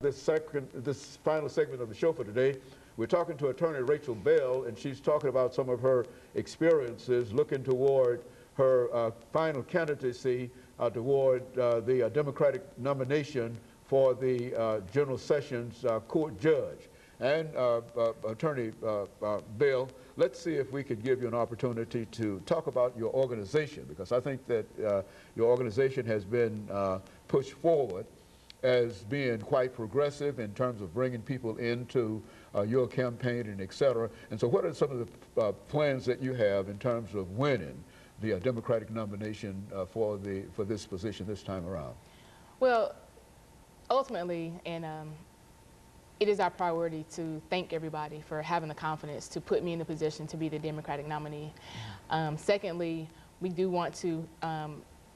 This final segment of the show for today. We're talking to attorney Rachel Bell, and she's talking about some of her experiences looking toward her final candidacy toward the Democratic nomination for the General Sessions Court judge. And Attorney Bell, let's see if we could give you an opportunity to talk about your organization, because I think that your organization has been pushed forward as being quite progressive in terms of bringing people into your campaign and et cetera. And so what are some of the plans that you have in terms of winning the Democratic nomination for this position this time around? Well, ultimately, and it is our priority to thank everybody for having the confidence to put me in the position to be the Democratic nominee. Secondly, we do want to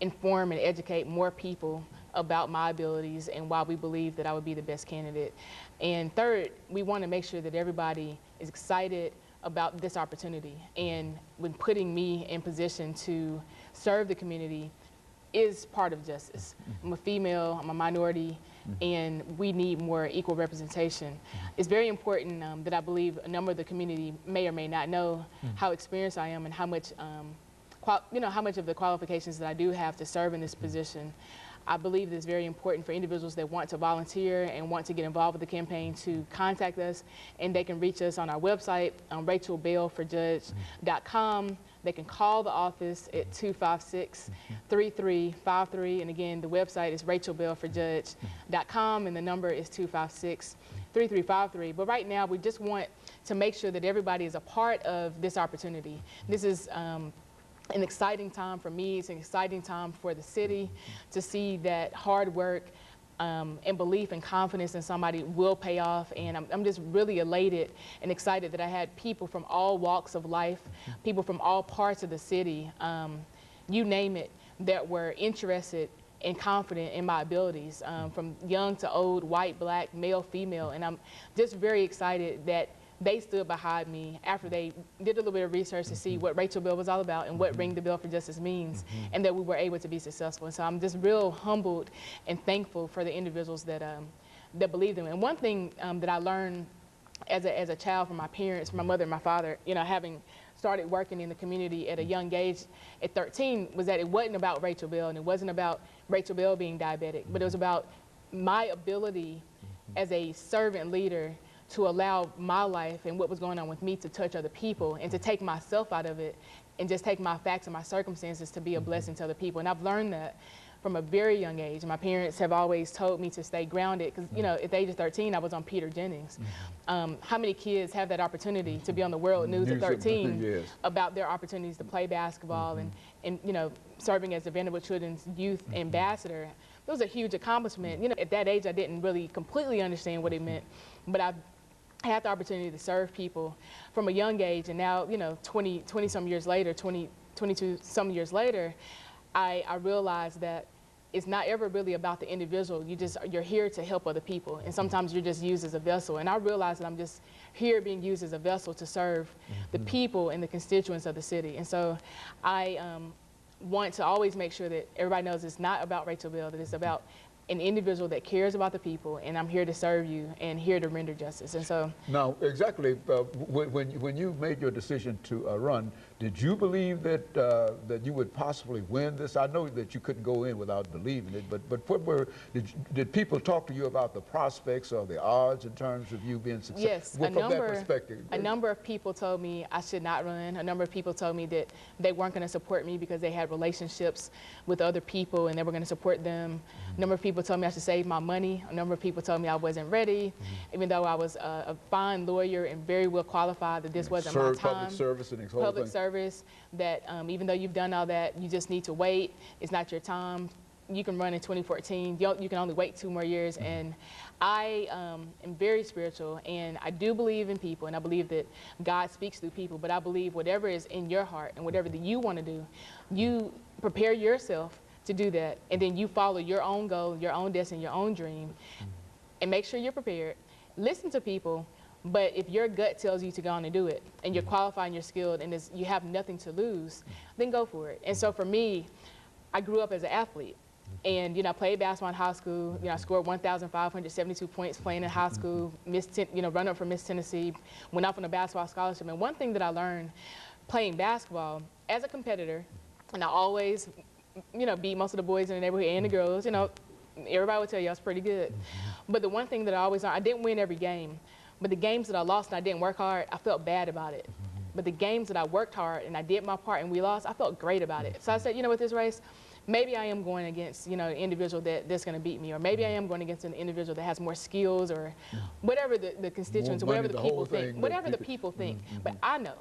inform and educate more people about my abilities and why we believe that I would be the best candidate. And third, we want to make sure that everybody is excited about this opportunity, and when putting me in position to serve the community is part of justice. I'm a female, I'm a minority, and we need more equal representation. It's very important that I believe a number of the community may or may not know how experienced I am and how much how much of the qualifications that I do have to serve in this position. I believe it's very important for individuals that want to volunteer and want to get involved with the campaign to contact us, and they can reach us on our website, RachelBellForJudge.com. They can call the office at 256-3353, and again, the website is RachelBellForJudge.com, and the number is 256-3353. But right now, we just want to make sure that everybody is a part of this opportunity. This is an exciting time for me. It's an exciting time for the city to see that hard work and belief and confidence in somebody will pay off. And I'm just really elated and excited that I had people from all walks of life, people from all parts of the city, you name it, that were interested and confident in my abilities, from young to old, white, black, male, female. And I'm just very excited that they stood behind me after they did a little bit of research to see what Rachel Bell was all about and what Ring the Bell for Justice means, and that we were able to be successful. And so I'm just real humbled and thankful for the individuals that that believed in me. And one thing that I learned as a child from my parents, from my mother and my father, you know, having started working in the community at a young age at 13, was that it wasn't about Rachel Bell, and it wasn't about Rachel Bell being diabetic, but it was about my ability as a servant leader to allow my life and what was going on with me to touch other people, and to take myself out of it and just take my facts and my circumstances to be a blessing to other people. And I've learned that from a very young age. My parents have always told me to stay grounded, because, you know, at the age of 13, I was on Peter Jennings. How many kids have that opportunity to be on the world news at 13 about their opportunities to play basketball and you know, serving as the Vanderbilt Children's Youth Ambassador? It was a huge accomplishment. You know, at that age, I didn't really completely understand what it meant, but I had the opportunity to serve people from a young age, and now, you know, 20-some years later, 22-some years later, I realized that it's not ever really about the individual. You're here to help other people, and sometimes you're just used as a vessel. And I realized that I'm just here being used as a vessel to serve the people and the constituents of the city. And so I want to always make sure that everybody knows it's not about Rachel Bell, that it's about an individual that cares about the people, and I'm here to serve you and here to render justice. And so now, exactly, when you made your decision to run, did you believe that that you would possibly win this? I know that you couldn't go in without believing it, but what did people talk to you about the prospects or the odds in terms of you being successful? Yes, from that perspective. A number of people told me I should not run. A number of people told me that they weren't going to support me because they had relationships with other people and they were going to support them. A number of people told me I should save my money. A number of people told me I wasn't ready, even though I was a fine lawyer and very well qualified, that this wasn't my time. Public service and public service, that even though you've done all that, you just need to wait. It's not your time. You can run in 2014. You can only wait 2 more years. And I am very spiritual, and I do believe in people, and I believe that God speaks through people. But I believe whatever is in your heart and whatever that you want to do, you prepare yourself to do that, and then you follow your own goal, your own destiny, your own dream, and make sure you're prepared. Listen to people, but if your gut tells you to go on and do it, and you're qualified and you're skilled, and you have nothing to lose, then go for it. And so for me, I grew up as an athlete. And, I played basketball in high school. I scored 1,572 points playing in high school, run up for Miss Tennessee, went off on a basketball scholarship. And one thing that I learned playing basketball as a competitor, and I always, beat most of the boys in the neighborhood and the girls, everybody would tell you I was pretty good. But the one thing that I always learned, I didn't win every game, but the games that I lost and I didn't work hard, I felt bad about it. But the games that I worked hard and I did my part and we lost, I felt great about it. So I said, with this race, maybe I am going against, an individual that's going to beat me, or maybe I am going against an individual that has more skills, or whatever the constituents, or whatever the people think, whatever the people think. But I know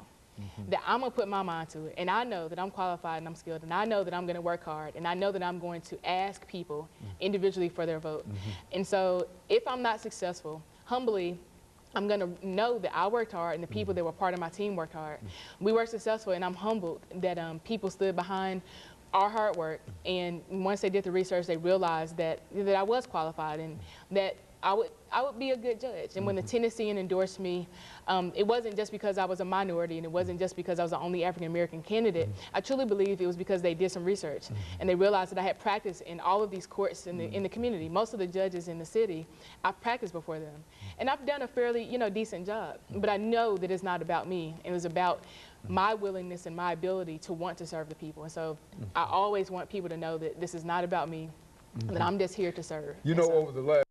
that I'm going to put my mind to it, and I know that I'm qualified and I'm skilled, and I know that I'm going to work hard, and I know that I'm going to ask people individually for their vote. And so if I'm not successful, humbly, I'm going to know that I worked hard and the people that were part of my team worked hard. We were successful, and I'm humbled that people stood behind our hard work, and once they did the research, they realized that I was qualified and that I would be a good judge. And when the Tennessean endorsed me, it wasn't just because I was a minority, and it wasn't just because I was the only African-American candidate. I truly believe it was because they did some research, and they realized that I had practiced in all of these courts in the community. Most of the judges in the city, I've practiced before them. And I've done a fairly, decent job. But I know that it's not about me. It was about my willingness and my ability to want to serve the people. And so I always want people to know that this is not about me, that I'm just here to serve. Over the last